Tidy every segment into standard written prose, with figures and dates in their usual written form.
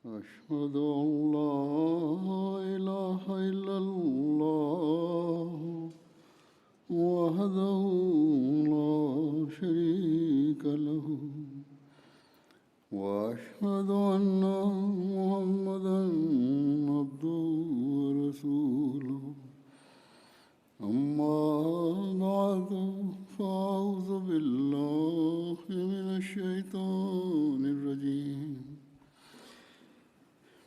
أشهد أن لا إله إلا الله وحده لا شريك له وأشهد أن محمدا عبده ورسوله أما بعد فأعوذ بالله من الشيطان الرجيم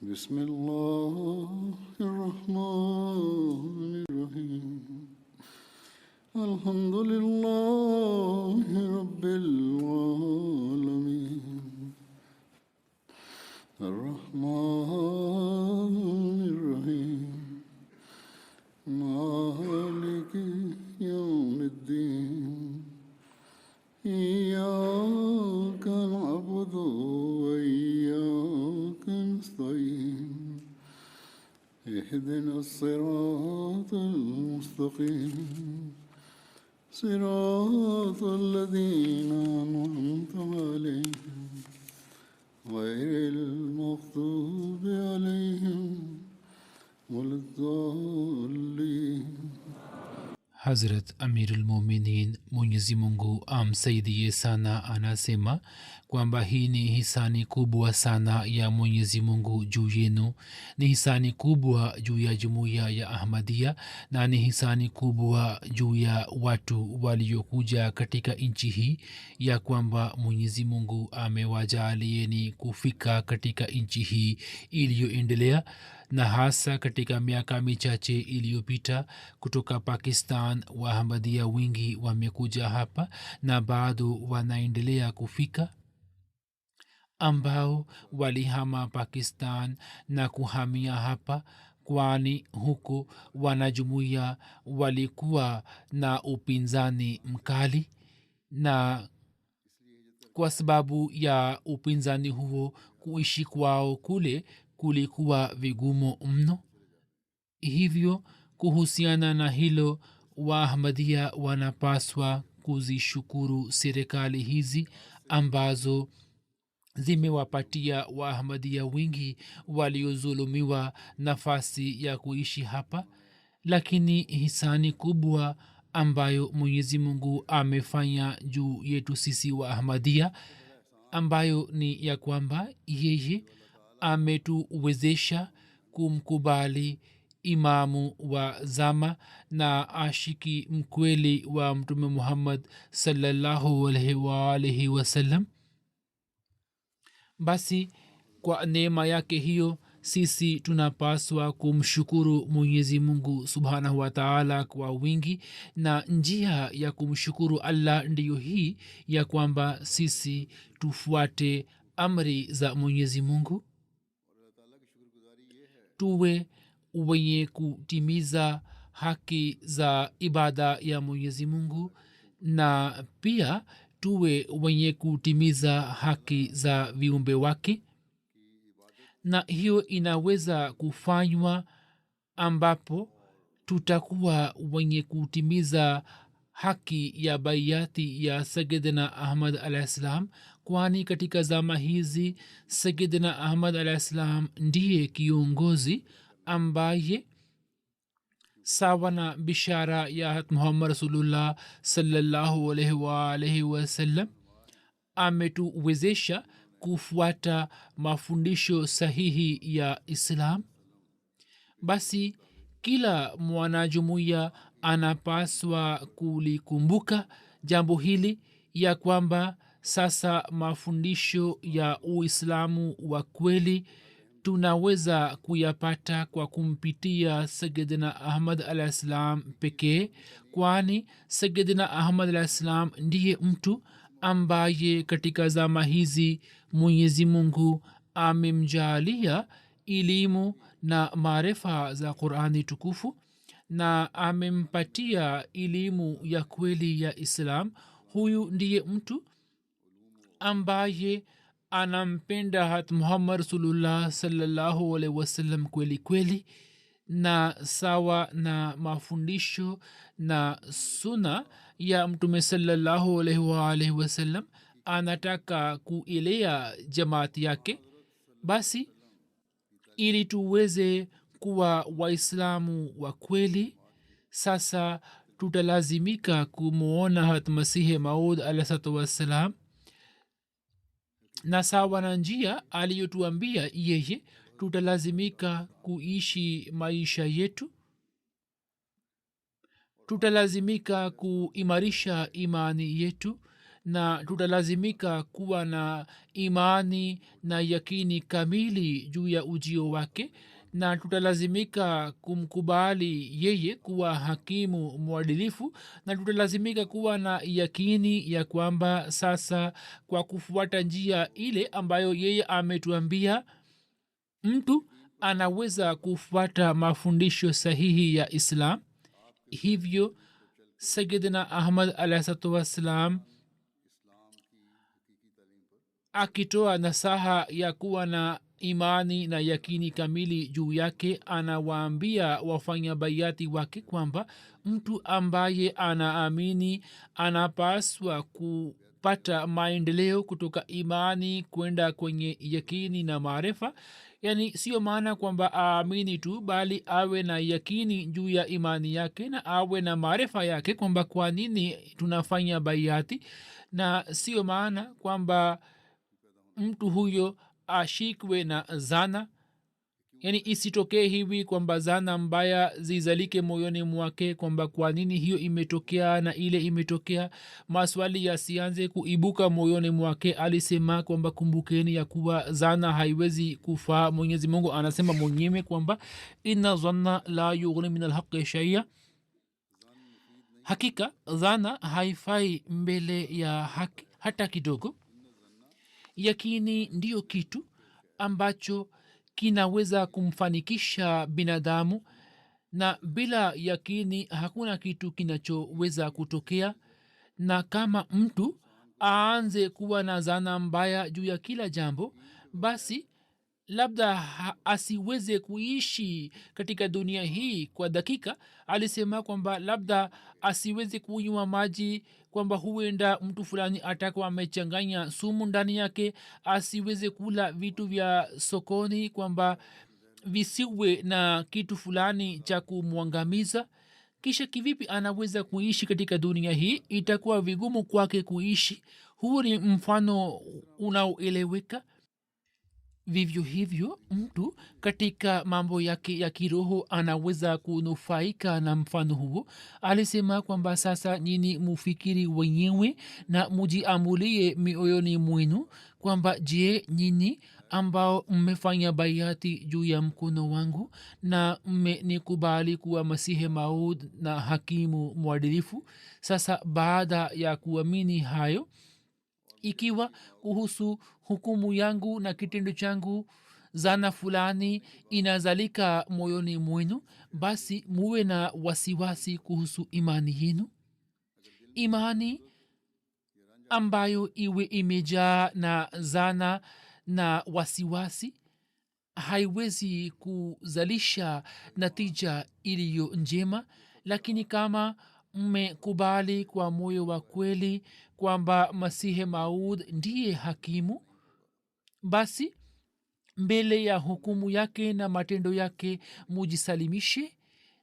بسم الله الرحمن الرحيم الحمد لله رب العالمين الرحمن الرحيم مالك يوم الدين إياك نعبد وإياك نستعين اهدنا الصراط المستقيم صراط الذين أنعمت عليهم غير المغضوب عليهم ولا الضالين. Hazrat Amirul Mominin Mwenyezi Mungu amsaidie sana anasema kwamba hii ni hisani kubwa sana ya Mwenyezi Mungu juu yenu, ni hisani kubwa juu ya jumuiya ya Ahmadiyya na ni hisani kubwa juu ya watu waliokuja katika nchi hii, ya kwamba Mwenyezi Mungu amewajalieni kufika katika nchi hii iliyoendelea, na hasa katika miaka michache iliyopita kutoka Pakistan Waahmadiyya wingi wamekuja hapa na bado wanaendelea kufika, ambao walihama Pakistan na kuhamia hapa, kwani huko wanajumuiya walikuwa na upinzani mkali, na kwa sababu ya upinzani huo kuishi kwao kule kulikuwa vigumu mno. Hivyo kuhusiana na hilo, Waahmadiyya wanapaswa kuzishukuru serikali hizi ambazo zimewapatia Waahmadiyya wingi waliozulumiwa nafasi ya kuishi hapa. Lakini hisani kubwa ambayo Mwenyezi Mungu amefanya juu yetu sisi Waahmadiyya, ambayo ni ya kwamba yeye ametuwezesha kumkubali imamu wa zama na ashiki mkweli wa Mtume Muhammad sallallahu alaihi wa alihi wasallam. Basi kwa neema yake hiyo sisi tunapaswa kumshukuru Mwenyezi Mungu subhanahu wa taala kwa wingi, na njia ya kumshukuru Allah ndiyo hii ya kwamba sisi tufuate amri za Mwenyezi Mungu, tuwe wenye kutimiza haki za ibada ya Mwenyezi Mungu, na pia tuwe wenye kutimiza haki za viumbe wake. Na hiyo inaweza kufanywa ambapo tutakuwa wenye kutimiza haki ya baiati ya Sayyidina Ahmad alaihis salam, kwani katika zama hizi Sayyidina Ahmad alaihis salam ndiye kiongozi ambaye sawa na bishara ya Muhammad Rasulullah sallallahu alaihi wa alihi wasallam ametuwezesha kufuata mafundisho sahihi ya Islam. Basi kila mwanajumuiya anapaswa kulikumbuka jambo hili, ya kwamba sasa mafundisho ya Uislamu wa kweli tunaweza kuyapata kwa kumpitia Sayyidina Ahmad alaihis salam pekee, kwani Sayyidina Ahmad alaihis salam ndiye mtu ambaye katika zama hizi Mwenyezi Mungu amemjalia elimu na maarifa za Qur'ani tukufu na amempatia elimu ya kweli ya Islam. Huyu ndiye mtu ambaye anampenda hat Muhammad Rasulullah sallallahu alaihi wasallam kweli kweli, na sawa na mafundisho na suna ya Mtume sallallahu alaihi wasallam anataka kuilea jamaati yake. Basi ili tuweze kuwa waislamu wa kweli. Sasa tutalazimika kumwona hat masihi maud alahsatu wassalam, na sawa na njia aliyotuambia yeye tutalazimika kuishi maisha yetu. Tutalazimika kuimarisha imani yetu na tutalazimika kuwa na imani na yakini kamili juu ya ujio wake, na tutalazimika kumkubali yeye kuwa hakimu mwadilifu, na tutalazimika kuwa na yakini ya kwamba sasa kwa kufuata njia ile ambayo yeye ametuambia mtu anaweza kufuata mafundisho sahihi ya islam. Hivyo sayidina ahmad alahsatu wassalam akitoa nasaha ya kuwa na imani na yakini kamili juu yake, anawaambia wafanya baiati wake kwamba mtu ambaye anaamini anapaswa kupata maendeleo kutoka imani kwenda kwenye yakini na maarifa. Yani sio maana kwamba aamini tu, bali awe na yakini juu ya imani yake na awe na maarifa yake kwamba kwa nini tunafanya baiati, na sio maana kwamba mtu huyo ashikwe na zana. Yani isitokee hivi kwamba zana mbaya zizalike moyoni mwake kwamba kwa nini hiyo imetokea na ile imetokea, maswali yasianze kuibuka moyoni mwake. Alisema kwamba kumbukeni ya kuwa zana haiwezi kufaa. mwenyezi mungu anasema mwenyewe kwamba inna zanna la yughni min alhaqi shaia, hakika zana haifai mbele ya haki hata kidogo. Yakini ndiyo kitu ambacho kinaweza kumfanikisha binadamu, na bila yakini hakuna kitu kinachoweza kutokea. Na kama mtu aanze kuwa na zana mbaya juu ya kila jambo, basi labda asiweze kuishi katika dunia hii kwa dakika. Alisema kwamba labda asiweze kunywa maji, kwamba huenda mtu fulani atakuwa amechanganya sumu ndani yake. Asiweze kula vitu vya sokoni, kwamba visiwe na kitu fulani cha kumwangamiza. Kisha kivipi anaweza kuishi katika dunia hii? Itakuwa vigumu kwake kuishi. Huu ni mfano unaoeleweka. Vivyo hivyo mtu katika mambo yake ya kiroho anaweza kunufaika na mfano huo. Alisema kwamba sasa nyini mufikiri wenyewe na mujiamulie mioyoni mwenu kwamba je, nyini ambao mmefanya baiati juu ya mkono wangu na mmenikubali kuwa masihi maud na hakimu mwadilifu, sasa baada ya kuamini hayo, ikiwa kuhusu hukumu yangu na kitendo changu zana fulani inazalika moyoni mwenu, basi muwe na wasiwasi kuhusu imani yenu. Imani ambayo iwe imejaa na zana na wasiwasi haiwezi kuzalisha natija iliyo njema. Lakini kama mmekubali kwa moyo wa kweli kwamba masihi maud ndiye hakimu, basi mbele ya hukumu yake na matendo yake mujisalimishe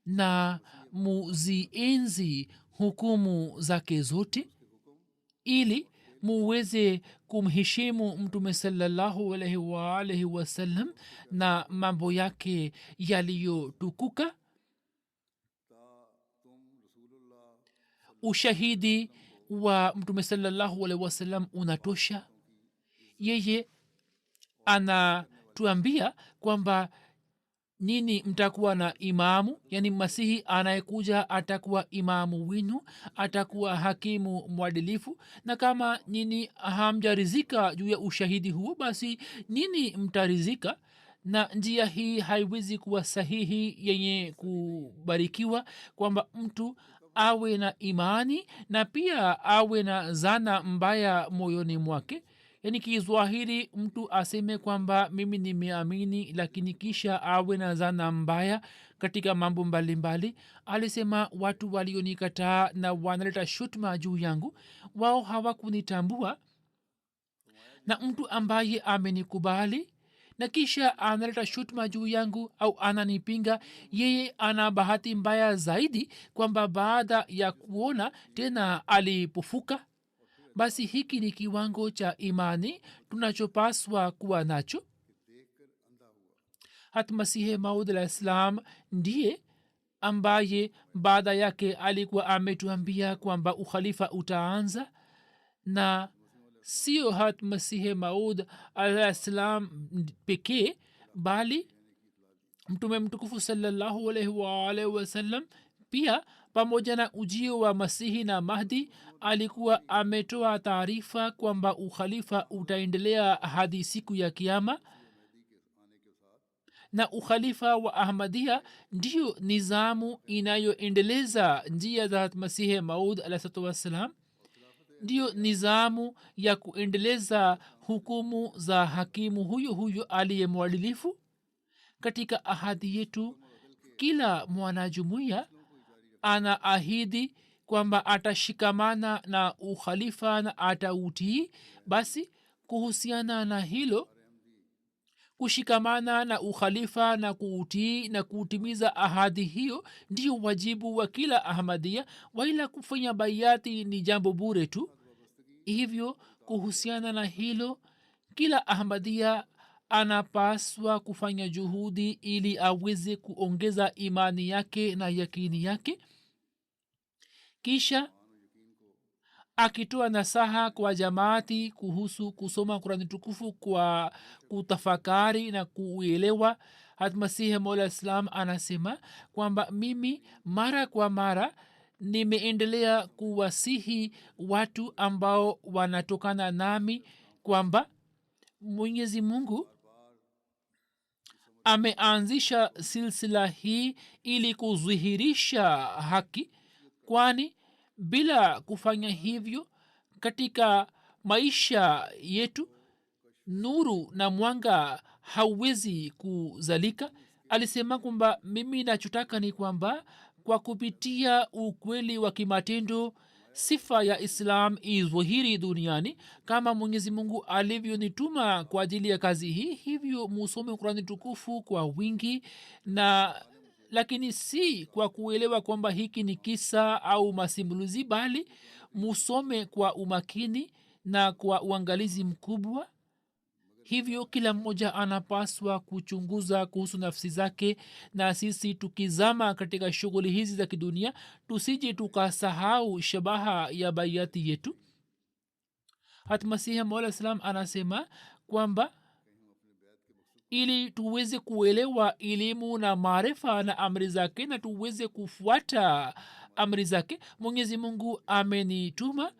na muzienzi hukumu zake zote, ili muweze kumheshimu mtume salallahu alaihi waalihi wasallam na mambo yake yaliyotukuka. Ushahidi wa mtume salallahu alaihi wasallam unatosha. Yeye anatuambia kwamba nini mtakuwa na imamu, yani masihi anayekuja atakuwa imamu winu, atakuwa hakimu mwadilifu. Na kama nini hamjarizika juu ya ushahidi huo, basi nini mtarizika? Na njia hii haiwezi kuwa sahihi yenye kubarikiwa, kwamba mtu awe na imani na pia awe na zana mbaya moyoni mwake. Yani kizwahiri mtu aseme kwamba mimi nimeamini, lakini kisha awe na zana mbaya katika mambo mbalimbali. Alisema watu walionikataa na wanaleta shutma juu yangu, wao hawakunitambua, na mtu ambaye amenikubali na kisha analeta shutuma juu yangu au ananipinga, yeye ana bahati mbaya zaidi kwamba baada ya kuona tena alipofuka. basi hiki ni kiwango cha imani tunachopaswa kuwa nacho. hata masihi maud alah islam ndiye ambaye baada yake alikuwa ametuambia kwamba ukhalifa utaanza, na sio hat masihi maud alah islam pekee bali mtume mtukufu sallallahu alaihi waalihi wasallam pia pamoja na ujio wa masihi na mahdi alikuwa ametoa taarifa kwamba ukhalifa utaendelea hadi siku ya kiama, na ukhalifa wa ahmadia ndiyo nizamu inayoendeleza njia za masihi maud alahsatu wassalam, ndiyo nizamu ya kuendeleza hukumu za hakimu huyo huyo aliye mwadilifu. katika ahadi yetu kila mwanajumuiya ana ahidi kwamba atashikamana na ukhalifa na atautii. basi kuhusiana na hilo, kushikamana na ukhalifa na kuutii na kutimiza ahadi hiyo ndio wajibu wa kila ahmadia, waila kufanya baiati ni jambo bure tu. hivyo kuhusiana na hilo kila ahmadia anapaswa kufanya juhudi ili aweze kuongeza imani yake na yakini yake, kisha akitoa nasaha kwa jamaati kuhusu kusoma kurani tukufu kwa kutafakari na kuelewa. hatmasihi mola islam anasema kwamba mimi mara kwa mara nimeendelea kuwasihi watu ambao wanatokana nami kwamba mwenyezi mungu ameanzisha silsila hii ili kudhihirisha haki, kwani bila kufanya hivyo katika maisha yetu nuru na mwanga hauwezi kuzalika. alisema kwamba mimi nachotaka ni kwamba kwa kupitia ukweli wa kimatendo sifa ya islam idhihiri duniani kama mwenyezi mungu alivyonituma kwa ajili ya kazi hii. hivyo musome kurani tukufu kwa wingi, na lakini si kwa kuelewa kwamba hiki ni kisa au masimulizi, bali musome kwa umakini na kwa uangalizi mkubwa. hivyo kila mmoja anapaswa kuchunguza kuhusu nafsi zake, na sisi tukizama katika shughuli hizi za kidunia tusije tukasahau shabaha ya baiati yetu. hatmasihi maula salam anasema kwamba ili tuweze kuelewa elimu na maarifa na amri zake na tuweze kufuata amri zake, mwenyezi mungu amenituma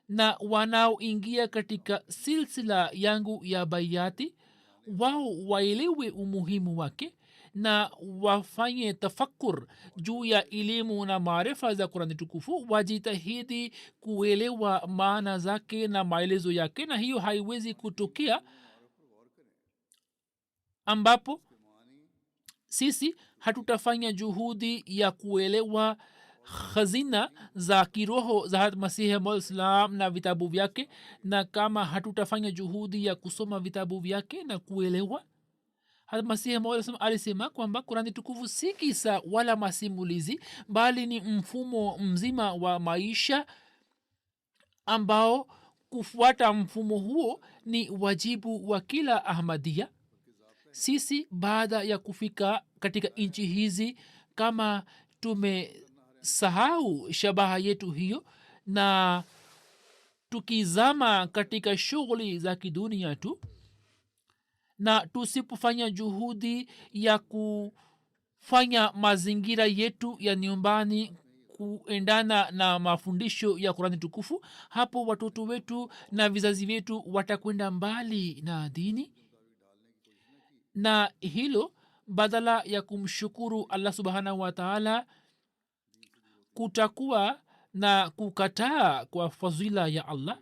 na wanaoingia katika silsila yangu ya baiati wao waelewe umuhimu wake na wafanye tafakur juu ya elimu na maarifa za kurani tukufu, wajitahidi kuelewa maana zake na maelezo yake. na hiyo haiwezi kutokea ambapo sisi hatutafanya juhudi ya kuelewa khazina za kiroho za masihi malislam na vitabu vyake, na kama hatutafanya juhudi ya kusoma vitabu vyake na kuelewa. masihi malislam alisema kwamba kurani tukufu si kisa wala masimulizi, bali ni mfumo mzima wa maisha ambao kufuata mfumo huo ni wajibu wa kila ahmadia. sisi baada ya kufika katika nchi hizi, kama tumesahau shabaha yetu hiyo na tukizama katika shughuli za kidunia tu, na tusipofanya juhudi ya kufanya mazingira yetu ya nyumbani kuendana na mafundisho ya kurani tukufu, hapo watoto wetu na vizazi vyetu watakwenda mbali na dini, na hilo badala ya kumshukuru allah subhanahu wataala kutakuwa na kukataa kwa fadhila ya allah.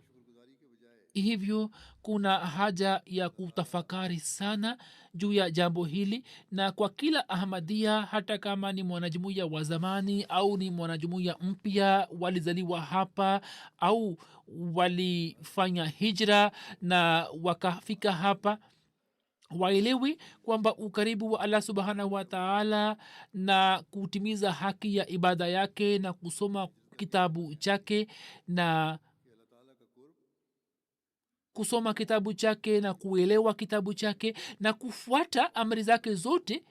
hivyo kuna haja ya kutafakari sana juu ya jambo hili, na kwa kila ahmadia, hata kama ni mwanajumuiya wa zamani au ni mwanajumuiya mpya, walizaliwa hapa au walifanya hijra na wakafika hapa, waelewe kwamba ukaribu wa allah subhanahu wa taala na kutimiza haki ya ibada yake na kusoma kitabu chake na kusoma kitabu chake na kuelewa kitabu chake na kufuata amri zake zote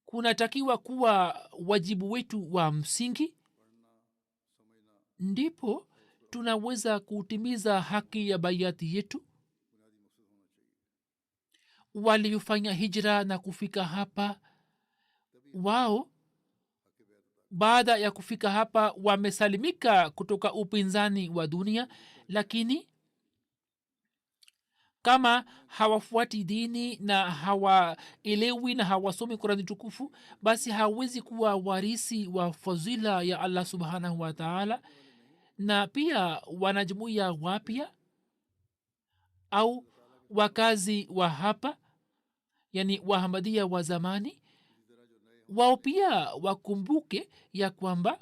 kunatakiwa kuwa wajibu wetu wa msingi. Ndipo tunaweza kutimiza haki ya baiati yetu. Waliofanya hijra na kufika hapa, wao baada ya kufika hapa wamesalimika kutoka upinzani wa dunia, lakini kama hawafuati dini na hawaelewi na hawasomi kurani tukufu, basi hawezi kuwa warisi wa fadhila ya allah subhanahu wa taala. Na pia wanajumuia wapya au wakazi wa hapa, yani wahamadia wa zamani, wao pia wakumbuke ya kwamba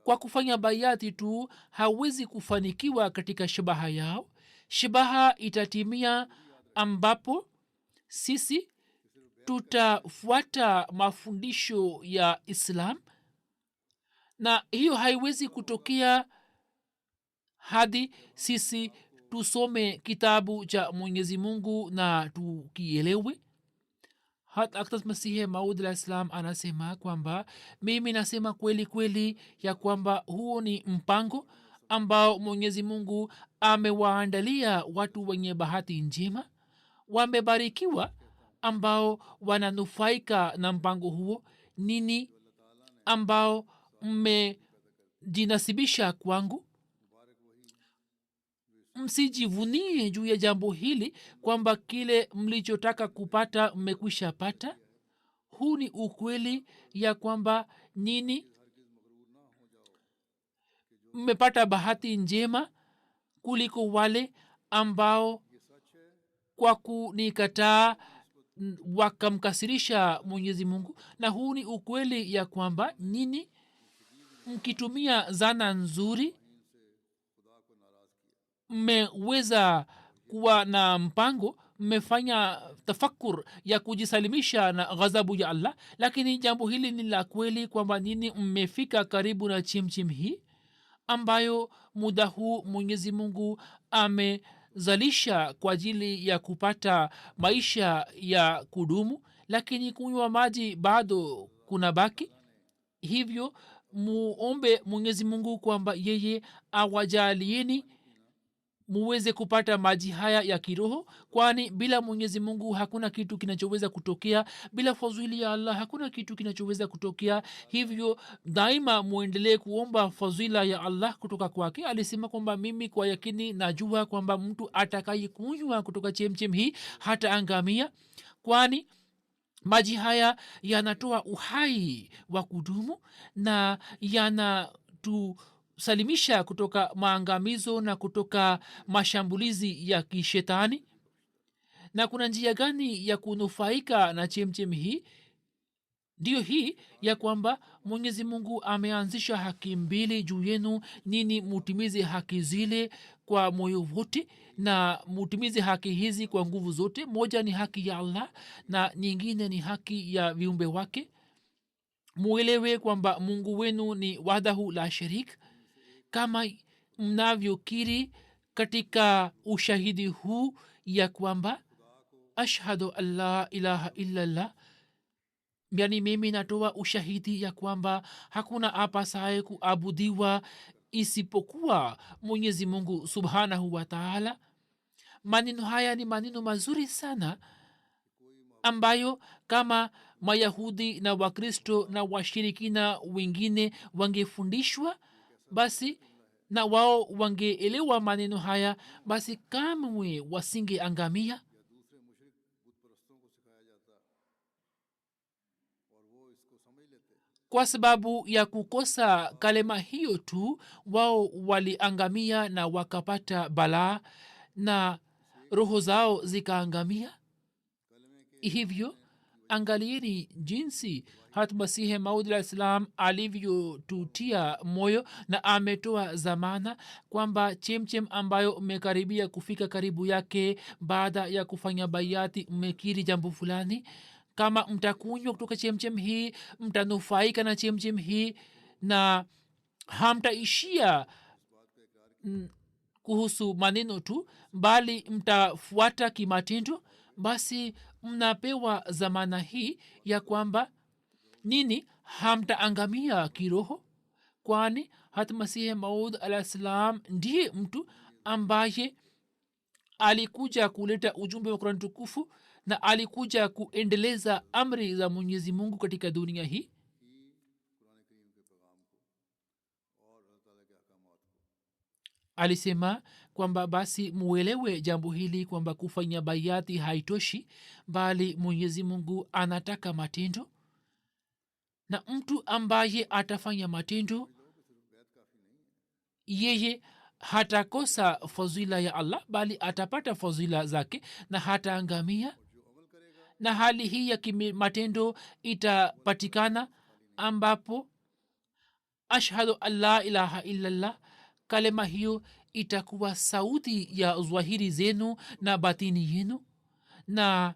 kwa kufanya bayati tu hawezi kufanikiwa katika shabaha yao. Shabaha itatimia ambapo sisi tutafuata mafundisho ya islam, na hiyo haiwezi kutokea hadi sisi tusome kitabu cha mwenyezi mungu na tukielewe. hat aktas masihe maud alah salam anasema kwamba mimi nasema kweli kweli ya kwamba huo ni mpango ambao mwenyezi mungu amewaandalia watu wenye bahati njema. Wamebarikiwa ambao wananufaika na mpango huo. nini ambao mmejinasibisha kwangu, msijivunie juu ya jambo hili kwamba kile mlichotaka kupata mmekwisha pata. huu ni ukweli ya kwamba nini mmepata bahati njema kuliko wale ambao kwa kunikataa wakamkasirisha mwenyezi mungu. na huu ni ukweli ya kwamba nini mkitumia zana nzuri mmeweza kuwa na mpango, mmefanya tafakur ya kujisalimisha na ghadhabu ya allah. lakini jambo hili ni la kweli kwamba nini mmefika karibu na chimchim hii ambayo muda huu mwenyezi mungu amezalisha kwa ajili ya kupata maisha ya kudumu, lakini kunywa maji bado kuna baki. hivyo muombe mwenyezi mungu kwamba yeye awajalieni muweze kupata maji haya ya kiroho, kwani bila mwenyezi mungu hakuna kitu kinachoweza kutokea. bila fadhili ya allah hakuna kitu kinachoweza kutokea. hivyo daima muendelee kuomba fadhila ya allah kutoka kwake. alisema kwamba mimi kwa yakini najua kwamba mtu atakayekunywa kutoka chemchem hii hata angamia, kwani maji haya yanatoa uhai wa kudumu na yanatusalimisha kutoka maangamizo na kutoka mashambulizi ya kishetani. na kuna njia gani ya kunufaika na chemchem hii? ndiyo hii ya kwamba mwenyezi mungu ameanzisha haki mbili juu yenu, nini mutimize haki zile kwa moyo wote na mutimize haki hizi kwa nguvu zote. moja ni haki ya allah na nyingine ni haki ya viumbe wake. muelewe kwamba mungu wenu ni wahdahu la sharik, kama mnavyokiri katika ushahidi huu ya kwamba ashhadu an la ilaha illallah, yani mimi natoa ushahidi ya kwamba hakuna apasaye kuabudiwa isipokuwa mwenyezi mungu subhanahu wa taala. maneno haya ni maneno mazuri sana ambayo kama mayahudi na wakristo na washirikina wengine wangefundishwa basi na wao wangeelewa maneno haya, basi kamwe wasingeangamia. kwa sababu ya kukosa kalema hiyo tu wao waliangamia na wakapata balaa na roho zao zikaangamia. hivyo angalieni jinsi hat masihi maud alah salam alivyotutia moyo na ametoa zamana kwamba chemchem ambayo mmekaribia kufika karibu yake baada ya kufanya bayati mmekiri jambo fulani kama mtakunywa kutoka chemchem hii mtanufaika na chemchem hii na hamtaishia kuhusu maneno tu bali mtafuata kimatendo basi mnapewa zamana hii ya kwamba nini hamtaangamia kiroho kwani hata masihi maud alah salam ndiye mtu ambaye alikuja kuleta ujumbe wa kurani tukufu na alikuja kuendeleza amri za mwenyezi mungu katika dunia hii alisema kwamba basi muelewe jambo hili kwamba kufanya bayati haitoshi bali mwenyezi mungu anataka matendo na mtu ambaye atafanya matendo yeye hatakosa fadhila ya allah bali atapata fadhila zake na hataangamia na hali hii ya matendo itapatikana ambapo ashhadu an la ilaha illallah kalema hiyo itakuwa sauti ya zwahiri zenu na batini yenu na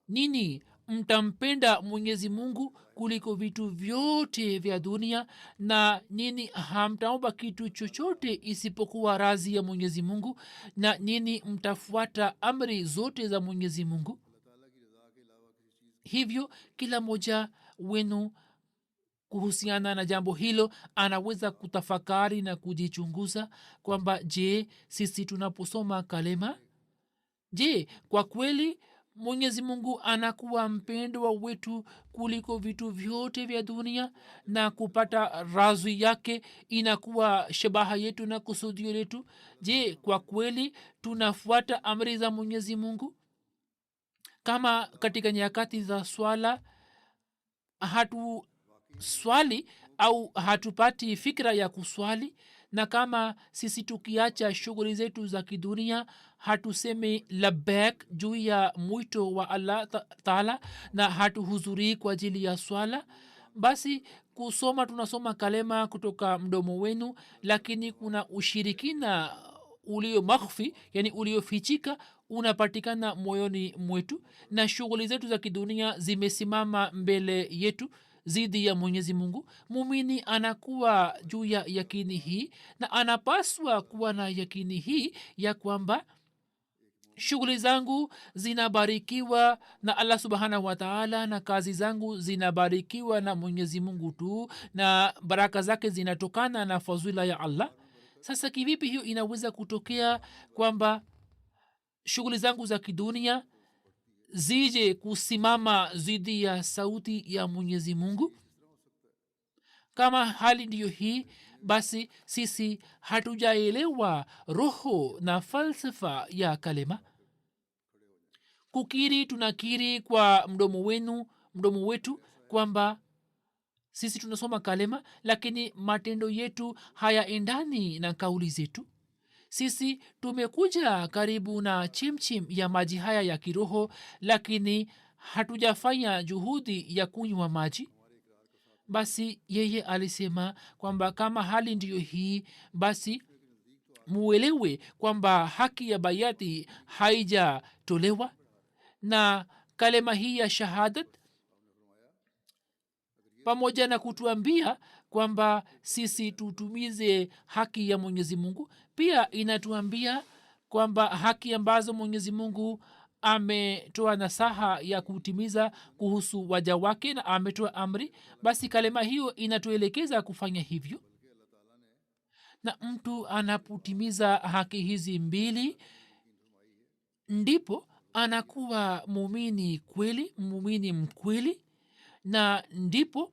nini mtampenda mwenyezi mungu kuliko vitu vyote vya dunia na nini hamtaomba kitu chochote isipokuwa razi ya mwenyezi mungu na nini mtafuata amri zote za mwenyezi mungu hivyo kila moja wenu kuhusiana na jambo hilo anaweza kutafakari na kujichunguza kwamba je sisi tunaposoma kalema je kwa kweli mwenyezi mungu anakuwa mpendwa wetu kuliko vitu vyote vya dunia na kupata razwi yake inakuwa shabaha yetu na kusudio letu je kwa kweli tunafuata amri za mwenyezi mungu kama katika nyakati za swala hatu swali au hatupati fikra ya kuswali na kama sisi tukiacha shughuli zetu za kidunia hatuseme labek juu ya mwito wa allah taala na hatuhudhurii kwa ajili ya swala basi kusoma tunasoma kalema kutoka mdomo wenu lakini kuna ushirikina ulio makhfi yani uliofichika unapatikana moyoni mwetu na shughuli zetu za kidunia zimesimama mbele yetu zidi ya mwenyezi mungu mumini anakuwa juu ya yakini hii na anapaswa kuwa na yakini hii ya kwamba shughuli zangu zinabarikiwa na allah subhanahu wataala na kazi zangu zinabarikiwa na mwenyezi mungu tu na baraka zake zinatokana na fadhila ya allah sasa kivipi hiyo inaweza kutokea kwamba shughuli zangu za kidunia zije kusimama zidi ya sauti ya mwenyezi mungu kama hali ndiyo hii basi sisi hatujaelewa roho na falsafa ya kalema kukiri tunakiri kwa mdomo wetu kwamba sisi tunasoma kalema lakini matendo yetu hayaendani na kauli zetu sisi tumekuja karibu na chimchim ya maji haya ya kiroho lakini hatujafanya juhudi ya kunywa maji basi yeye alisema kwamba kama hali ndiyo hii basi muelewe kwamba haki ya bayati haijatolewa na kalema hii ya shahadat pamoja na kutuambia kwamba sisi tutumize haki ya mwenyezi mungu pia inatuambia kwamba haki ambazo mwenyezi mungu ametoa nasaha ya kutimiza kuhusu waja wake na ametoa amri basi kalema hiyo inatuelekeza kufanya hivyo na mtu anapotimiza haki hizi mbili ndipo anakuwa muumini kweli muumini mkweli na ndipo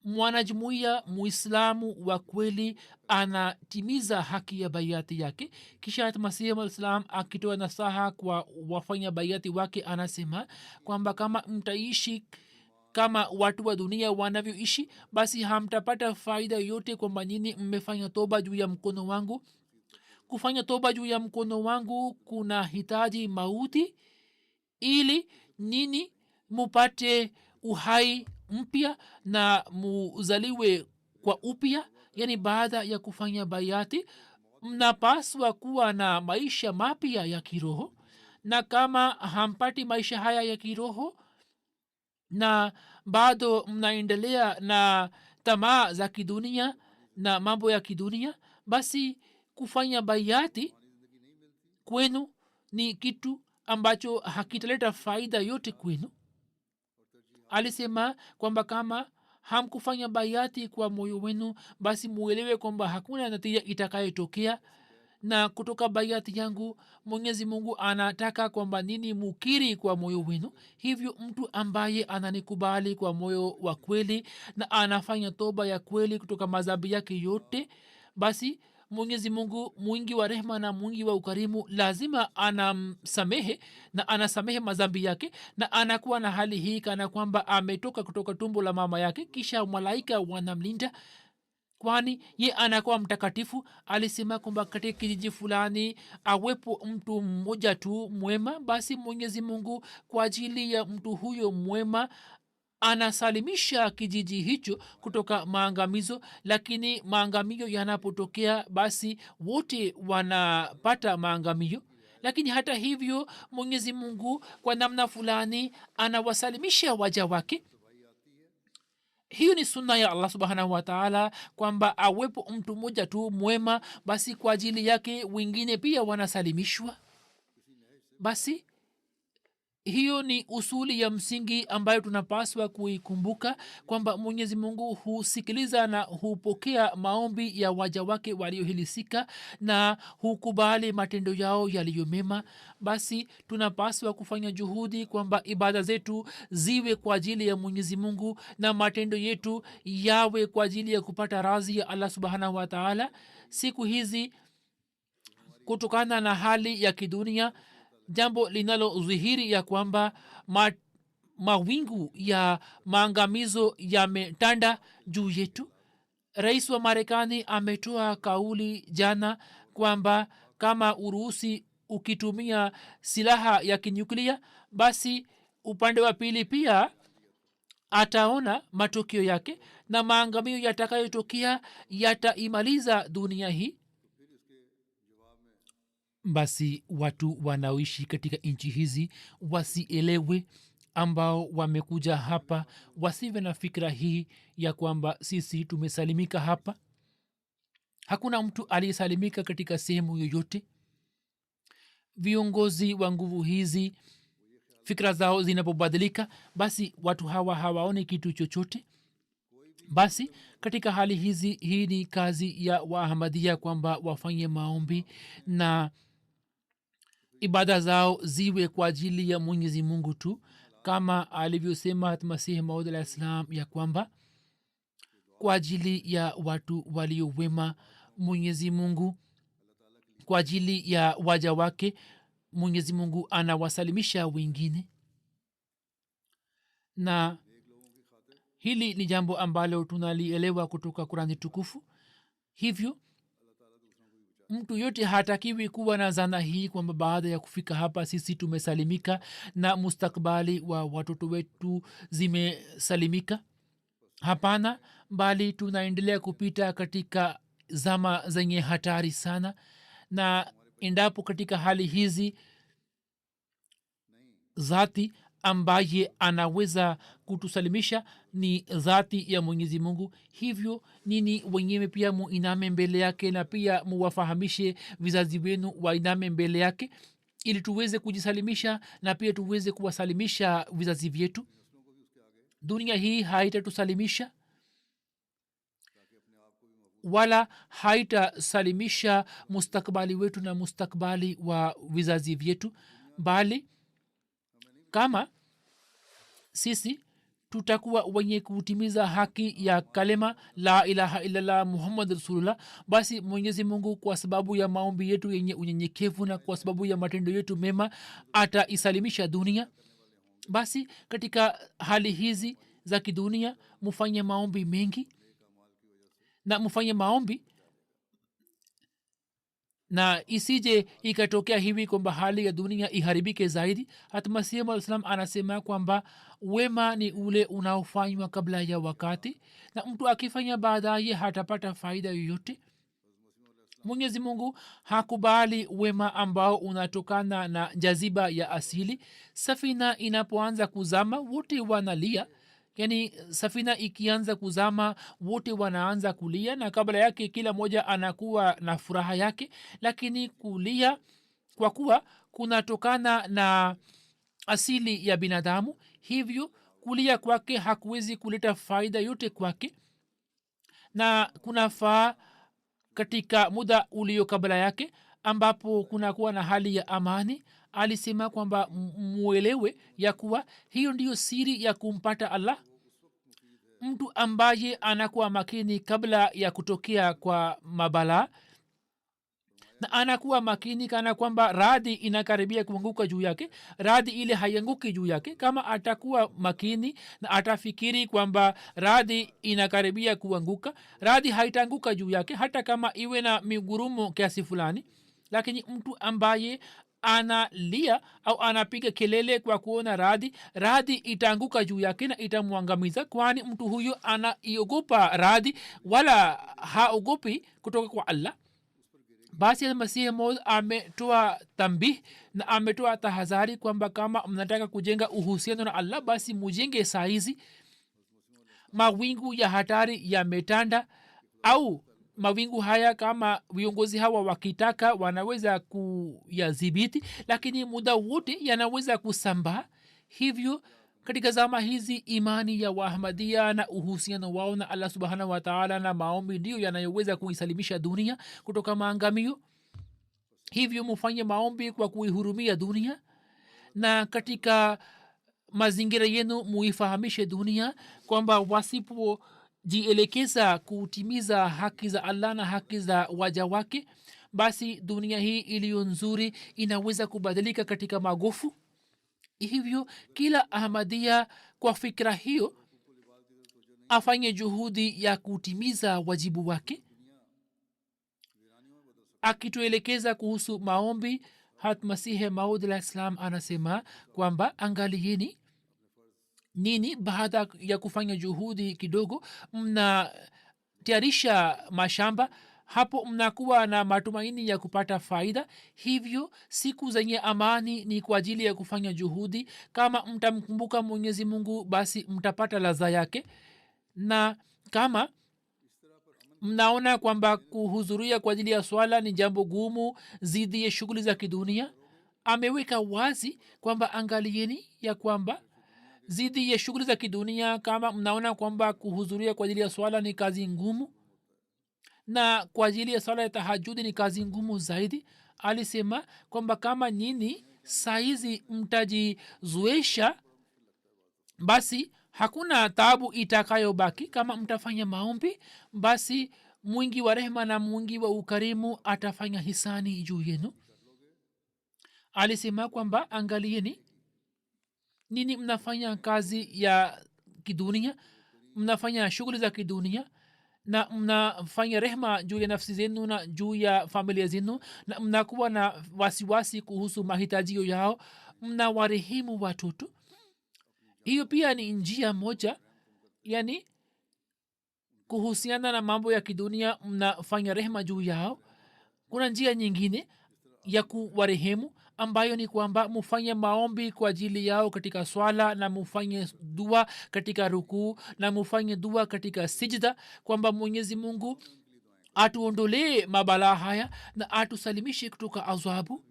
mwanajumuiya muislamu wa kweli anatimiza haki ya bayati yake kisha masihi alislam akitoa nasaha kwa wafanya bayati wake anasema kwamba kama mtaishi kama watu wa dunia wanavyoishi basi hamtapata faida yote kwamba nyini mmefanya toba juu ya mkono wangu kufanya toba juu ya mkono wangu kuna hitaji mauti ili nini mupate uhai mpya na muzaliwe kwa upya, yani baada ya kufanya bayati mnapaswa kuwa na maisha mapya ya kiroho. Na kama hampati maisha haya ya kiroho na bado mnaendelea na tamaa za kidunia na mambo ya kidunia, basi kufanya bayati kwenu ni kitu ambacho hakitaleta faida yote kwenu. Alisema kwamba kama hamkufanya bayati kwa moyo wenu, basi muelewe kwamba hakuna natija itakayotokea. Na kutoka bayati yangu mwenyezi mungu anataka kwamba nini mukiri kwa moyo wenu. Hivyo mtu ambaye ananikubali kwa moyo wa kweli na anafanya toba ya kweli kutoka madhambi yake yote, basi mwenyezi mungu mwingi wa rehema na mwingi wa ukarimu lazima anamsamehe na anasamehe madhambi yake, na anakuwa na hali hii kana kwamba ametoka kutoka tumbo la mama yake. Kisha malaika wanamlinda kwani ye anakuwa mtakatifu. Alisema kwamba katika kijiji fulani awepo mtu mmoja tu mwema, basi mwenyezi mungu kwa ajili ya mtu huyo mwema anasalimisha kijiji hicho kutoka maangamizo. Lakini maangamio yanapotokea, basi wote wanapata maangamio. Lakini hata hivyo mwenyezi mungu kwa namna fulani anawasalimisha waja wake. Hiyo ni sunna ya allah subhanahu wataala kwamba awepo mtu mmoja tu mwema, basi kwa ajili yake wengine pia wanasalimishwa. Basi hiyo ni usuli ya msingi ambayo tunapaswa kuikumbuka kwamba mwenyezi mungu husikiliza na hupokea maombi ya waja wake waliohilisika na hukubali matendo yao yaliyomema. Basi tunapaswa kufanya juhudi kwamba ibada zetu ziwe kwa ajili ya mwenyezi mungu na matendo yetu yawe kwa ajili ya kupata radhi ya allah subhanahu wataala. Siku hizi kutokana na hali ya kidunia, jambo linalodhihiri ya kwamba mawingu ya maangamizo yametanda juu yetu. Rais wa marekani ametoa kauli jana kwamba kama urusi ukitumia silaha ya kinyuklia, basi upande wa pili pia ataona matokeo yake na maangamio yatakayotokea yataimaliza dunia hii. Basi watu wanaoishi katika nchi hizi wasielewe, ambao wamekuja hapa wasiwe na fikira hii ya kwamba sisi tumesalimika hapa. Hakuna mtu aliyesalimika katika sehemu yoyote. Viongozi wa nguvu hizi fikira zao zinapobadilika, basi watu hawa hawaone kitu chochote. Basi katika hali hizi, hii ni kazi ya waahmadia kwamba wafanye maombi na ibada zao ziwe kwa ajili ya mwenyezi mungu tu, kama alivyosema masihi maud alah salam ya kwamba kwa ajili ya watu waliowema mwenyezi mungu, kwa ajili ya waja wake mwenyezi mungu anawasalimisha wengine. Na hili ni jambo ambalo tunalielewa kutoka kurani tukufu. Hivyo mtu yote hatakiwi kuwa na zana hii kwamba baada ya kufika hapa sisi tumesalimika na mustakbali wa watoto wetu zimesalimika. Hapana, bali tunaendelea kupita katika zama zenye hatari sana, na endapo katika hali hizi zati ambaye anaweza kutusalimisha ni dhati ya mwenyezi mungu. Hivyo nini wenyewe pia muiname mbele yake na pia muwafahamishe vizazi wenu wainame mbele yake, ili tuweze kujisalimisha na pia tuweze kuwasalimisha vizazi vyetu. Dunia hii haitatusalimisha wala haitasalimisha mustakbali wetu na mustakbali wa vizazi vyetu, bali kama sisi tutakuwa wenye kutimiza haki ya kalima la ilaha illallah muhammad rasulullah, basi mwenyezi mungu kwa sababu ya maombi yetu yenye unyenyekevu na kwa sababu ya matendo yetu mema ataisalimisha dunia. Basi katika hali hizi za kidunia mufanye maombi mengi na mufanye maombi na isije ikatokea hivi kwamba hali ya dunia iharibike zaidi. hata masihi alah salam anasema kwamba wema ni ule unaofanywa kabla ya wakati, na mtu akifanya baadaye hatapata faida yoyote. mwenyezi mungu hakubali wema ambao unatokana na jaziba ya asili. safina inapoanza kuzama wote wanalia, yani safina ikianza kuzama wote wanaanza kulia, na kabla yake kila moja anakuwa na furaha yake, lakini kulia kwa kuwa kunatokana na asili ya binadamu, hivyo kulia kwake hakuwezi kuleta faida yote kwake, na kunafaa katika muda ulio kabla yake ambapo kunakuwa na hali ya amani. alisema kwamba muelewe ya kuwa hiyo ndiyo siri ya kumpata allah. mtu ambaye anakuwa makini kabla ya kutokea kwa mabalaa, na anakuwa makini kana kwamba radhi inakaribia kuanguka juu yake, radhi ile haianguki juu yake. kama atakuwa makini na atafikiri kwamba radhi inakaribia kuanguka, radhi haitaanguka juu yake hata kama iwe na migurumo kiasi fulani. lakini mtu ambaye analia au anapiga kelele kwa kuona radhi itaanguka juu yake na itamwangamiza, kwani mtu huyo anaiogopa radhi wala haogopi kutoka kwa allah. basi masihi maud ametoa tambih na ametoa tahadhari kwamba kama mnataka kujenga uhusiano na allah basi mujenge saizi. mawingu ya hatari yametanda, au mawingu haya kama viongozi hawa wakitaka wanaweza kuyadhibiti, lakini muda wote yanaweza kusambaa. hivyo katika zama hizi imani ya waahmadia na uhusiano wao na allah subhanahu wataala na maombi ndio yanayoweza kuisalimisha dunia kutoka maangamio. hivyo mufanye maombi kwa kuihurumia dunia, na katika mazingira yenu muifahamishe dunia kwamba wasipojielekeza kutimiza haki za allah na haki za waja wake, basi dunia hii iliyo nzuri inaweza kubadilika katika magofu. hivyo kila ahmadia kwa fikra hiyo afanye juhudi ya kutimiza wajibu wake. akituelekeza kuhusu maombi, hat masihe maud alah salam anasema kwamba angalieni nini, baada ya kufanya juhudi kidogo mnatayarisha mashamba, hapo mnakuwa na matumaini ya kupata faida. hivyo siku zenye amani ni kwa ajili ya kufanya juhudi. kama mtamkumbuka mwenyezi mungu basi mtapata ladha yake, na kama mnaona kwamba kuhudhuria kwa ajili ya swala ni jambo gumu zidi ya shughuli za kidunia, ameweka wazi kwamba angalieni ya kwamba zidi ya shughuli za kidunia, kama mnaona kwamba kuhudhuria kwa ajili ya swala ni kazi ngumu na kwa ajili ya swala ya tahajudi ni kazi ngumu zaidi, alisema kwamba kama nyini saizi mtajizoesha basi hakuna taabu itakayobaki. kama mtafanya maombi basi mwingi wa rehema na mwingi wa ukarimu atafanya hisani juu yenu. alisema kwamba angalieni nini mnafanya kazi ya kidunia, mnafanya shughuli za kidunia na mnafanya rehma juu ya nafsi zenu na juu ya familia zenu, na mnakuwa na wasiwasi kuhusu mahitajio yao, mnawarehemu watoto. hiyo pia ni njia moja, yani kuhusiana na mambo ya kidunia mnafanya rehma juu yao. kuna njia nyingine ya kuwarehemu ambayo ni kwamba mufanye maombi kwa ajili yao katika swala, na mufanye dua katika rukuu, na mufanye dua katika sijda kwamba mwenyezi mungu atuondolee mabalaa haya na atusalimishe kutoka adhabu.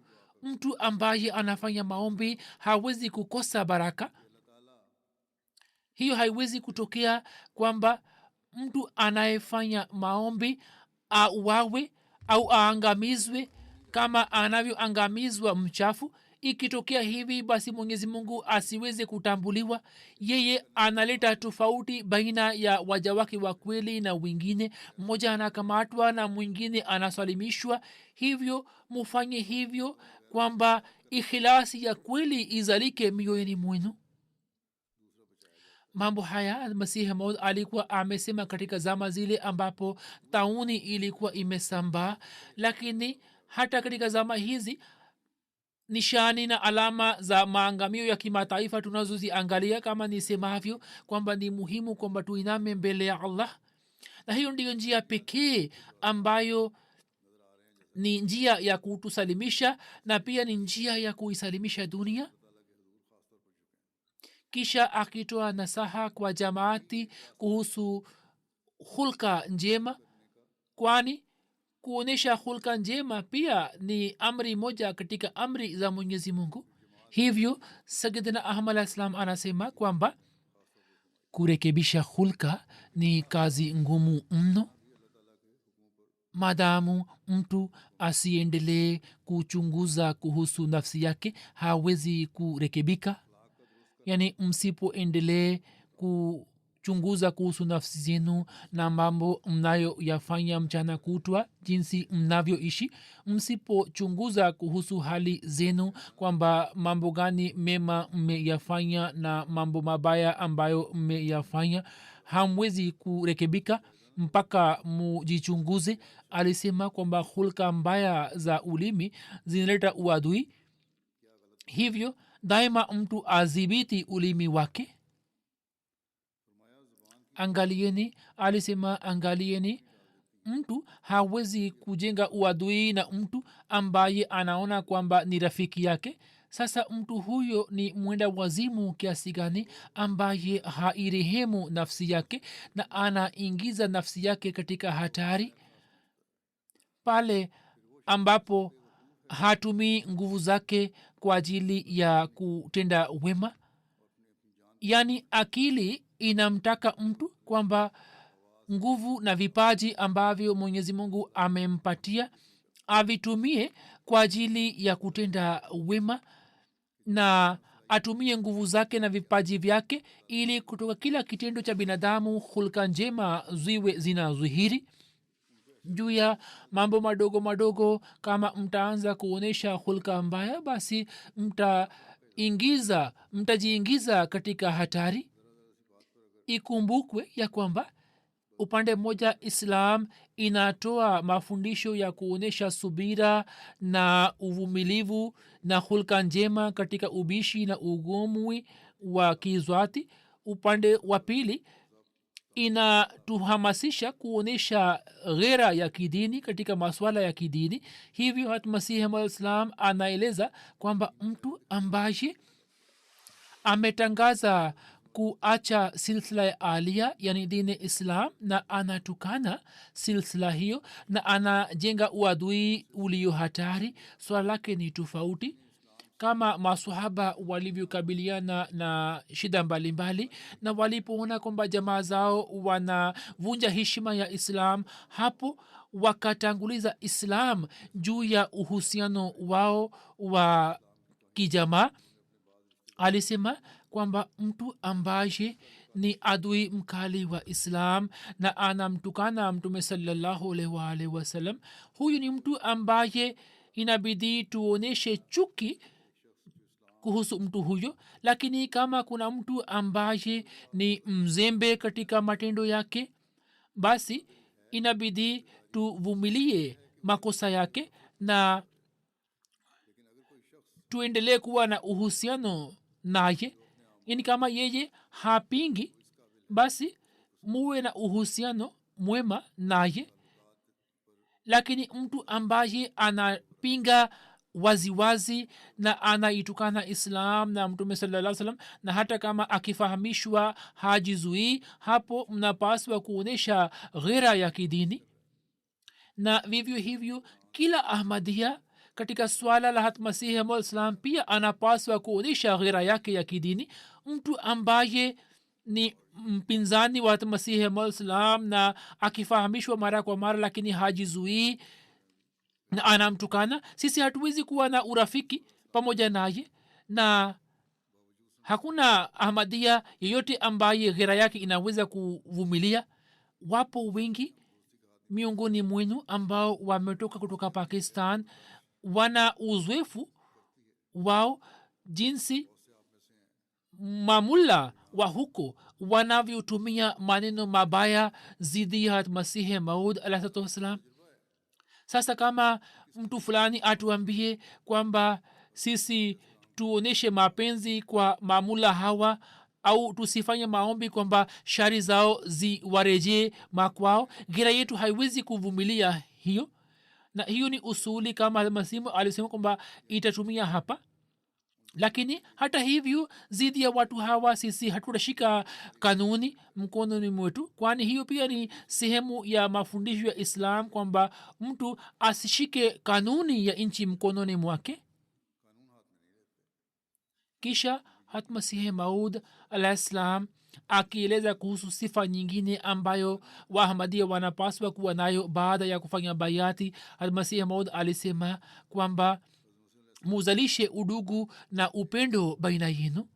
mtu ambaye anafanya maombi hawezi kukosa baraka. hiyo haiwezi kutokea kwamba mtu anayefanya maombi auawe au aangamizwe kama anavyoangamizwa mchafu. ikitokea hivi basi mwenyezi mungu asiweze kutambuliwa. yeye analeta tofauti baina ya waja wake wa kweli na wengine, mmoja anakamatwa na mwingine anasalimishwa. hivyo mufanye hivyo kwamba ikhilasi ya kweli izalike mioyoni mwenu. mambo haya masihi maud alikuwa amesema katika zama zile ambapo tauni ilikuwa imesambaa, lakini hata katika zama hizi nishani na alama za maangamio ya kimataifa tunazoziangalia, kama nisemavyo kwamba ni muhimu kwamba tuiname mbele ya allah, na hiyo ndiyo njia pekee ambayo ni njia ya kutusalimisha na pia ni njia ya kuisalimisha dunia. kisha akitoa nasaha kwa jamaati kuhusu hulka njema, kwani kuonyesha hulka njema pia ni amri moja katika amri za mwenyezi mungu. hivyo sayidina ahmad alah salam anasema kwamba kurekebisha hulka ni kazi ngumu mno, madamu mtu asiendelee kuchunguza kuhusu nafsi yake hawezi kurekebika. yaani msipoendelee kuchunguza kuhusu nafsi zenu na mambo mnayoyafanya mchana kutwa, jinsi mnavyoishi, msipochunguza kuhusu hali zenu kwamba mambo gani mema mmeyafanya na mambo mabaya ambayo mmeyafanya, hamwezi kurekebika mpaka mujichunguze. Alisema kwamba hulka mbaya za ulimi zinaleta uadui, hivyo daima mtu adhibiti ulimi wake. angalieni, alisema angalieni, mtu hawezi kujenga uadui na mtu ambaye anaona kwamba ni rafiki yake. sasa mtu huyo ni mwenda wazimu kiasi gani ambaye hairehemu nafsi yake na anaingiza nafsi yake katika hatari pale ambapo hatumii nguvu zake kwa ajili ya kutenda wema. yaani akili inamtaka mtu kwamba nguvu na vipaji ambavyo mwenyezi mungu amempatia avitumie kwa ajili ya kutenda wema, na atumie nguvu zake na vipaji vyake ili kutoka kila kitendo cha binadamu hulka njema ziwe zinazihiri. juu ya mambo madogo madogo kama mtaanza kuonyesha hulka mbaya, basi mtajiingiza katika hatari. ikumbukwe ya kwamba upande mmoja islam inatoa mafundisho ya kuonyesha subira na uvumilivu na hulka njema katika ubishi na ugomwi wa kizwati. upande wa pili inatuhamasisha kuonyesha ghera ya kidini katika masuala ya kidini. hivyo hat masihi alah salam anaeleza kwamba mtu ambaye ametangaza kuacha silsila ya alia yani dini islam na anatukana silsila hiyo na anajenga uadui ulio hatari, swala lake ni tofauti. kama masahaba walivyokabiliana na shida mbalimbali na walipoona kwamba jamaa zao wanavunja heshima ya islam, hapo wakatanguliza islam juu ya uhusiano wao wa kijamaa. alisema kwamba mtu ambaye ni adui mkali wa islam na anamtukana mtume salallahu alaihi waalihi wasallam, huyu ni mtu ambaye inabidi tuoneshe chuki kuhusu mtu huyo. lakini kama kuna mtu ambaye ni mzembe katika matendo yake, basi inabidi tuvumilie makosa yake na tuendelee kuwa na uhusiano naye. yani kama yeye hapingi, basi muwe na uhusiano mwema naye. lakini mtu ambaye anapinga waziwazi na anaitukana islam na mtume sallallahu salam, na hata kama akifahamishwa hajizuii, hapo mnapaswa kuonyesha ghera ya kidini. na vivyo hivyo kila ahmadia katika swala la hatmasihi alah salam pia anapaswa kuonyesha ghera yake ya kidini. mtu ambaye ni mpinzani wa hatmasihi alah salam na akifahamishwa mara kwa mara lakini hajizuii na anamtukana, sisi hatuwezi kuwa na urafiki pamoja naye. na hakuna ahmadia yeyote ambaye ghera yake inaweza kuvumilia. wapo wengi miongoni mwenu ambao wametoka kutoka pakistan, wana uzoefu wao jinsi mamula wa huko wanavyotumia maneno mabaya zidi ya masihi maud alahsatu wassalam. sasa kama mtu fulani atuambie kwamba sisi tuoneshe mapenzi kwa mamula hawa au tusifanye maombi kwamba shari zao ziwarejee makwao, gira yetu haiwezi kuvumilia hiyo. Na hiyo ni usuli kama masimu alisema kwamba itatumia hapa. Lakini hata hivyo zidi ya watu hawa sisi hatutashika kanuni mkononi mwetu, kwani hiyo pia ni sehemu ya mafundisho ya islam kwamba mtu asishike kanuni ya nchi mkononi mwake. kisha hatmasihi maud alah ssalam akieleza kuhusu sifa nyingine ambayo waahmadia wanapaswa kuwa nayo baada ya kufanya bayati. hatmasihi maud alisema kwamba muzalishe udugu na upendo baina yenu.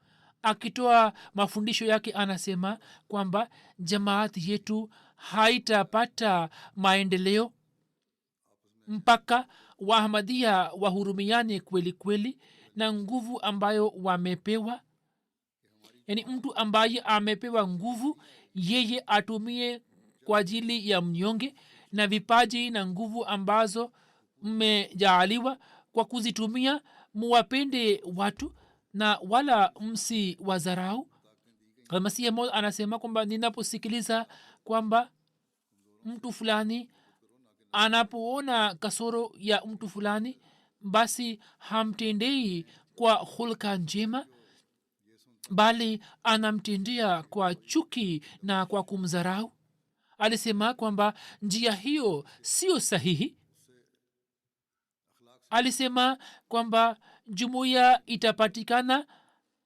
akitoa mafundisho yake anasema kwamba jamaati yetu haitapata maendeleo mpaka waahmadia wahurumiane kweli kweli na nguvu ambayo wamepewa. yani mtu ambaye amepewa nguvu yeye atumie kwa ajili ya mnyonge, na vipaji na nguvu ambazo mmejaaliwa kwa kuzitumia muwapende watu na wala msi wazarau. almasihi maud anasema kwamba ninaposikiliza kwamba mtu fulani anapoona kasoro ya mtu fulani basi hamtendei kwa hulka njema, bali anamtendea kwa chuki na kwa kumzarau. alisema kwamba njia hiyo sio sahihi. alisema kwamba jumuiya itapatikana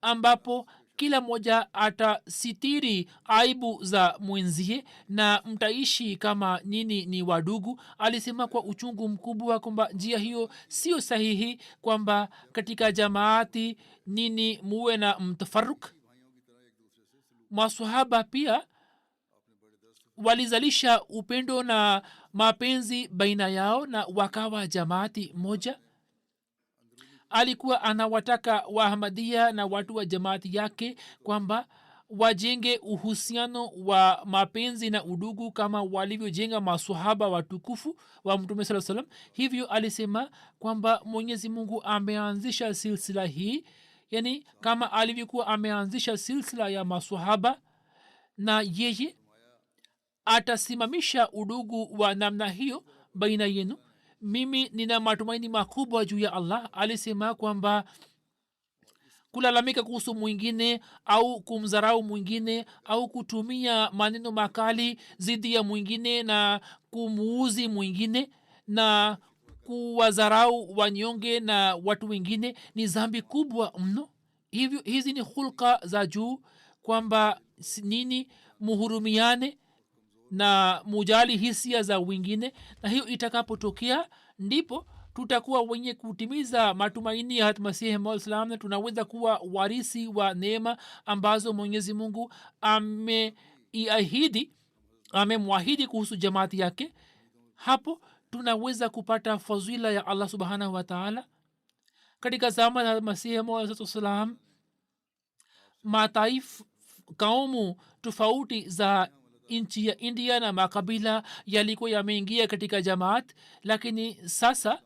ambapo kila mmoja atasitiri aibu za mwenzie na mtaishi kama nini ni wadugu. alisema kwa uchungu mkubwa kwamba njia hiyo sio sahihi, kwamba katika jamaati nini muwe na mtafaruk. masahaba pia walizalisha upendo na mapenzi baina yao na wakawa jamaati moja. alikuwa anawataka waahmadia na watu wa jamaati yake kwamba wajenge uhusiano wa mapenzi na udugu kama walivyojenga masahaba watukufu wa mtume saa salam. hivyo alisema kwamba mwenyezi mungu ameanzisha silsila hii, yani kama alivyokuwa ameanzisha silsila ya masahaba, na yeye atasimamisha udugu wa namna hiyo baina yenu. mimi nina matumaini makubwa juu ya allah. alisema kwamba kulalamika kuhusu mwingine au kumdharau mwingine au kutumia maneno makali zidi ya mwingine na kumuuzi mwingine na kuwadharau wanyonge na watu wengine ni dhambi kubwa mno. hivyo hizi ni hulka za juu, kwamba nini muhurumiane na mujali hisia za wengine, na hiyo itakapotokea ndipo tutakuwa wenye kutimiza matumaini ya hatmasihi maislam, na tunaweza kuwa warisi wa neema ambazo mwenyezi mungu amemwahidi kuhusu jamaati yake. hapo tunaweza kupata fadhila ya allah subhanahu wa taala. katika zama za masihi maislam mataifa kaumu tofauti za nchi ya india na makabila yalikuwa yameingia katika jamaat, lakini sasa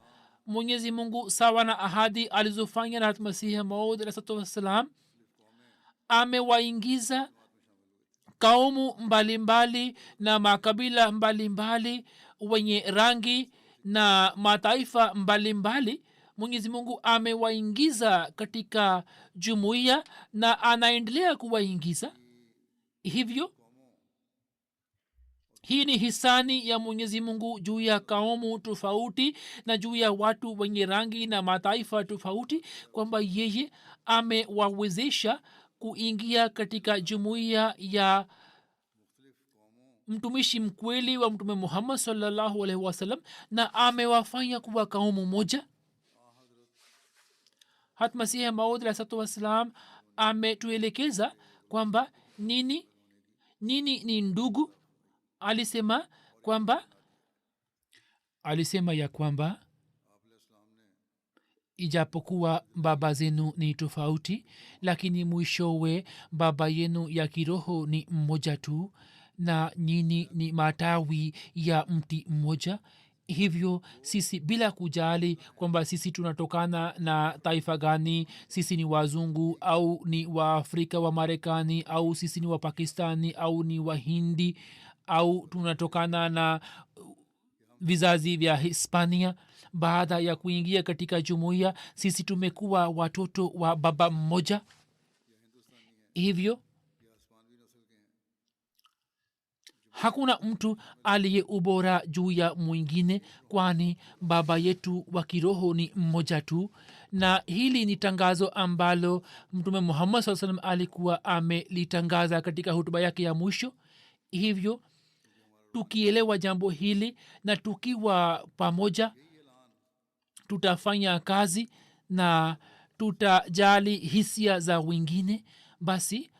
mwenyezi mungu sawa na ahadi alizofanya na hatmasihi maud alaihi wassalam amewaingiza kaumu mbalimbali na makabila mbalimbali wenye rangi na mataifa mbalimbali. mwenyezi mungu amewaingiza katika jumuiya na anaendelea kuwaingiza hivyo. hii ni hisani ya mwenyezi mungu juu ya kaumu tofauti na juu ya watu wenye rangi na mataifa tofauti, kwamba yeye amewawezesha kuingia katika jumuiya ya mtumishi mkweli wa mtume muhammad sallallahu alaihi wasallam na amewafanya kuwa kaumu moja. hatmasihi maud alaihi wassalam ametuelekeza kwamba nini ni ndugu. alisema ya kwamba ijapokuwa baba zenu ni tofauti, lakini mwishowe baba yenu ya kiroho ni mmoja tu, na nyini ni matawi ya mti mmoja. hivyo sisi bila kujali kwamba sisi tunatokana na taifa gani, sisi ni wazungu au ni waafrika wa marekani au sisi ni wapakistani au ni wahindi au tunatokana na vizazi vya hispania, baada ya kuingia katika jumuiya sisi tumekuwa watoto wa baba mmoja. hivyo hakuna mtu aliye ubora juu ya mwingine, kwani baba yetu wa kiroho ni mmoja tu. Na hili ni tangazo ambalo mtume muhammad saa salam alikuwa amelitangaza katika hutuba yake ya mwisho. hivyo tukielewa jambo hili na tukiwa pamoja tutafanya kazi na tutajali hisia za wengine, basi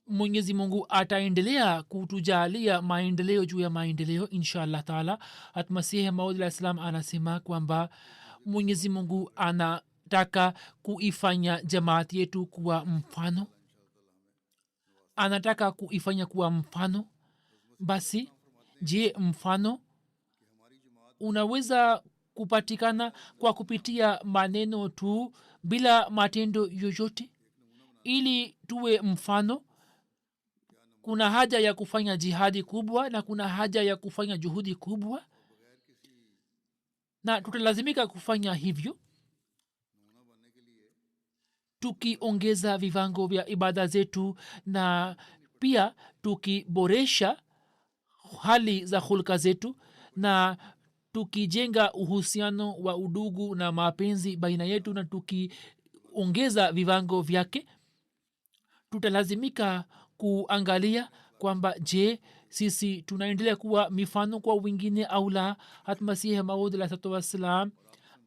mwenyezi mungu ataendelea kutujalia maendeleo juu ya maendeleo insha allah taala. hatmasihi maud salam anasema kwamba mwenyezi mungu anataka kuifanya jamaati yetu kuwa mfano, anataka kuifanya kuwa mfano. basi je, mfano unaweza kupatikana kwa kupitia maneno tu bila matendo yoyote? ili tuwe mfano kuna haja ya kufanya jihadi kubwa na kuna haja ya kufanya juhudi kubwa, na tutalazimika kufanya hivyo tukiongeza viwango vya ibada zetu na pia tukiboresha hali za hulka zetu na tukijenga uhusiano wa udugu na mapenzi baina yetu na tukiongeza viwango vyake. tutalazimika kuangalia kwamba je, sisi tunaendelea kuwa mifano kwa wengine au la. hatmasihi maud alahsatu wassalam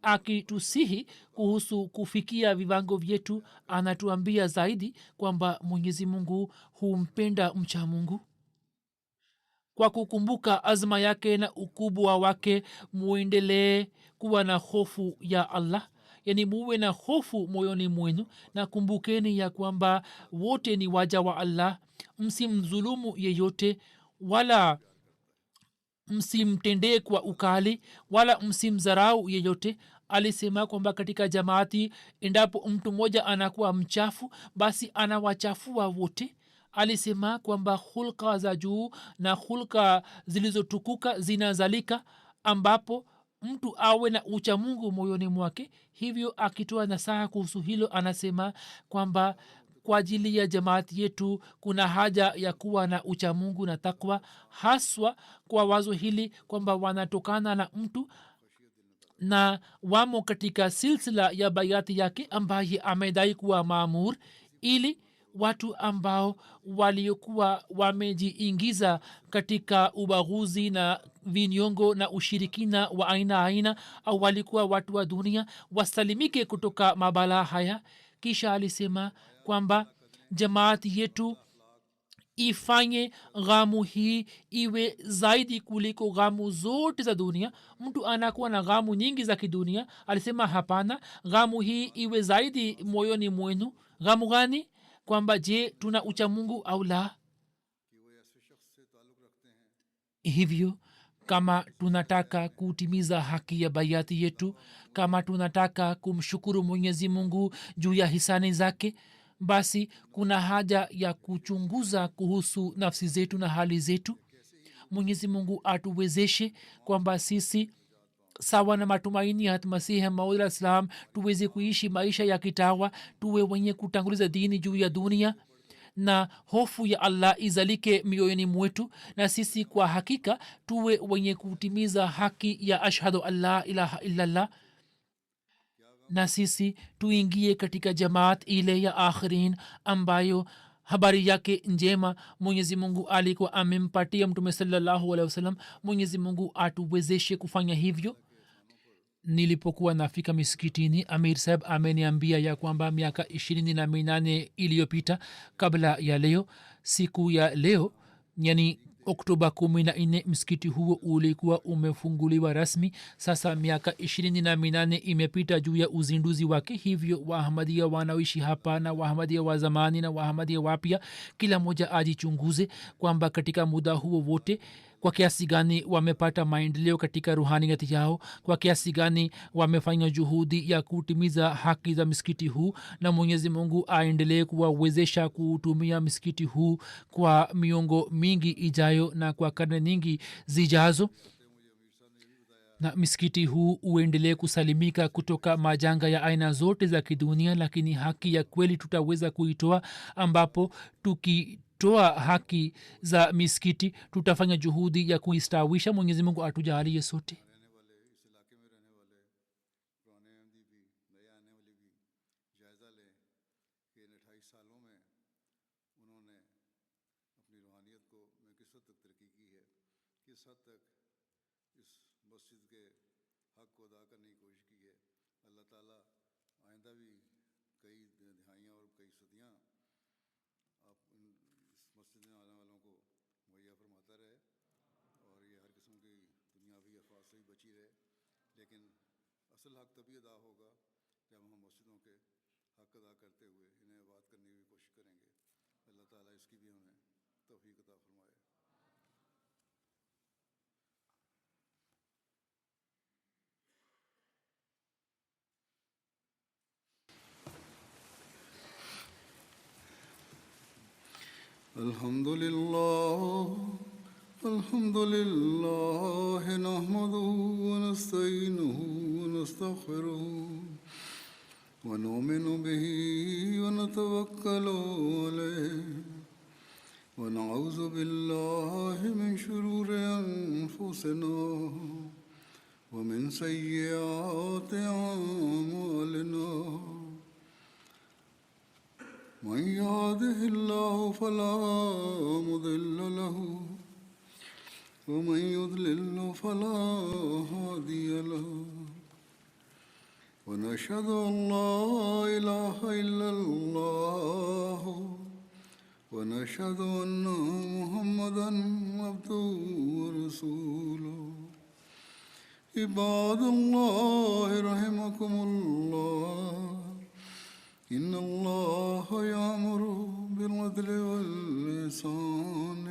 akitusihi kuhusu kufikia viwango vyetu anatuambia zaidi kwamba mwenyezi mungu humpenda mcha mungu. kwa kukumbuka azma yake na ukubwa wake muendelee kuwa na hofu ya allah, yani muwe na hofu moyoni mwenu na kumbukeni ya kwamba wote ni waja wa allah. msimdhulumu yeyote wala msimtendee kwa ukali wala msimdharau yeyote. alisema kwamba katika jamaati endapo mtu mmoja anakuwa mchafu basi anawachafua wote. alisema kwamba hulka za juu na hulka zilizotukuka zinazalika ambapo mtu awe na ucha mungu moyoni mwake. hivyo akitoa nasaha kuhusu hilo anasema kwamba kwa ajili ya jamaati yetu kuna haja ya kuwa na ucha mungu na takwa, haswa kwa wazo hili kwamba wanatokana na mtu na wamo katika silsila ya bayati yake ambaye amedai kuwa maamur, ili watu ambao waliokuwa wamejiingiza katika ubaguzi na vinyongo na ushirikina wa aina aina au walikuwa watu wa dunia wasalimike kutoka mabala haya. kisha alisema kwamba jamaati yetu ifanye ghamu hii iwe zaidi kuliko ghamu zote za dunia. mtu anakuwa na ghamu nyingi za kidunia, alisema hapana, ghamu hii iwe zaidi moyoni mwenu. ghamu gani? kwamba je, tuna ucha mungu au la. hivyo kama tunataka kutimiza haki ya bayati yetu, kama tunataka kumshukuru mwenyezi mungu juu ya hisani zake, basi kuna haja ya kuchunguza kuhusu nafsi zetu na hali zetu. mwenyezi mungu atuwezeshe kwamba sisi sawa na matumaini ya hatmasihi maud alah salam tuweze kuishi maisha ya kitawa, tuwe wenye kutanguliza dini juu ya dunia na hofu ya allah izalike mioyoni mwetu, na sisi kwa hakika tuwe wenye kutimiza haki ya ashhadu an la ilaha illallah, na sisi tuingie katika jamaat ile ya akhirin ambayo habari yake njema mwenyezi mungu alikuwa amempatia mtume sallallahu alaihi wasallam. mwenyezi mungu atuwezeshe kufanya hivyo. nilipokuwa nafika miskitini, amir saheb ameniambia ya kwamba miaka 28 iliyopita kabla ya leo, siku ya leo yani oktoba 14 msikiti huo ulikuwa umefunguliwa rasmi. sasa miaka 28 imepita juu ya uzinduzi wake. hivyo waahmadia wanaoishi hapa na waahmadia wa zamani na waahmadia wapya, kila moja ajichunguze kwamba katika muda huo wote kwa kiasi gani wamepata maendeleo katika ruhaniyati yao, kwa kiasi gani wamefanya juhudi ya kutimiza haki za msikiti huu, na mwenyezi mungu aendelee kuwawezesha kutumia msikiti huu kwa miongo mingi ijayo na kwa karne nyingi zijazo, na msikiti huu uendelee kusalimika kutoka majanga ya aina zote za kidunia. Lakini haki ya kweli tutaweza kuitoa ambapo tukitoa haki za misikiti tutafanya juhudi ya kuistawisha. mwenyezi mungu atujalie sote. الحمد لله الحمد لله نحمده ونستعينه ونستغفره ونؤمن به ونتوكل عليه ونعوذ بالله من شرور أنفسنا ومن سيئات أعمالنا من يهده الله فلا مضل له ومن يضلل فلا هادي له ونشهد أن لا إله إلا الله ونشهد أن محمدا عبده ورسوله عباد الله رحمكم الله إن الله يأمر بالعدل والإحسان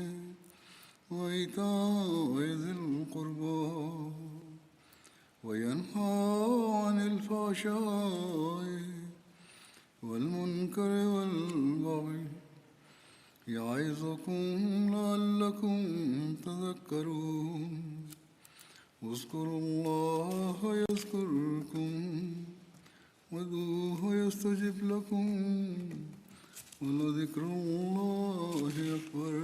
وإيتاء ذي القربى وينهى عن الفحشاء والمنكر والبغي يعظكم لعلكم تذكرون اذكروا الله يذكركم وادعوه يستجب لكم ولذكر الله أكبر.